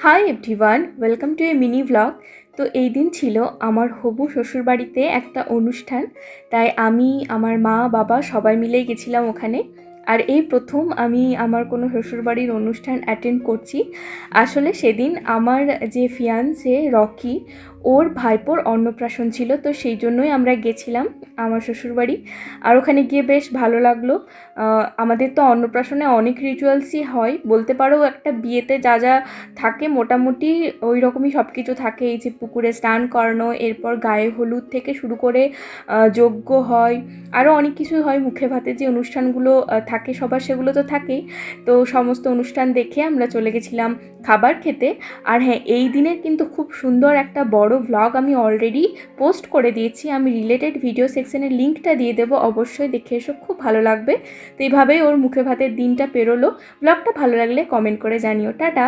Hi everyone, welcome to A mini vlog. তো এই দিন ছিল আমার হবু শ্বশুরবাড়িতে একটা অনুষ্ঠান, তাই আমি আমার মা বাবা সবাই মিলেই গেছিলাম ওখানে। আর এই প্রথম আমি আমার কোনো শ্বশুরবাড়ির অনুষ্ঠান অ্যাটেন্ড করছি। আসলে সেদিন আমার যে ফিয়ান্সে রকি, ওর ভাইপোর অন্নপ্রাশন ছিল, তো সেই জন্যই আমরা গেছিলাম আমার শ্বশুরবাড়ি। আর ওখানে গিয়ে বেশ ভালো লাগলো। আমাদের তো অন্নপ্রাশনে অনেক রিচুয়ালসই হয়, বলতে পারো একটা বিয়েতে যা যা থাকে মোটামুটি ওই রকমই সব কিছু থাকে। এই যে পুকুরে স্নান করানো, এরপর গায়ে হলুদ থেকে শুরু করে যজ্ঞ হয়, আরও অনেক কিছু হয়। মুখে ভাতে যে অনুষ্ঠানগুলো থাকে সবার, সেগুলো তো থাকেই। তো সমস্ত অনুষ্ঠান দেখে আমরা চলে গেছিলাম খাবার খেতে। আর হ্যাঁ, এই দিনের কিন্তু খুব সুন্দর একটা বড় ভ্লগ আমি অলরেডি পোস্ট করে দিয়েছি। আমি রিলেটেড ভিডিও সেকশনের লিঙ্কটা দিয়ে দেবো, অবশ্যই দেখে এসো, খুব ভালো লাগবে। তো এইভাবেই ওর মুখে ভাতের দিনটা পেরোলো। ভ্লগটা ভালো লাগলে কমেন্ট করে জানিও। টাটা।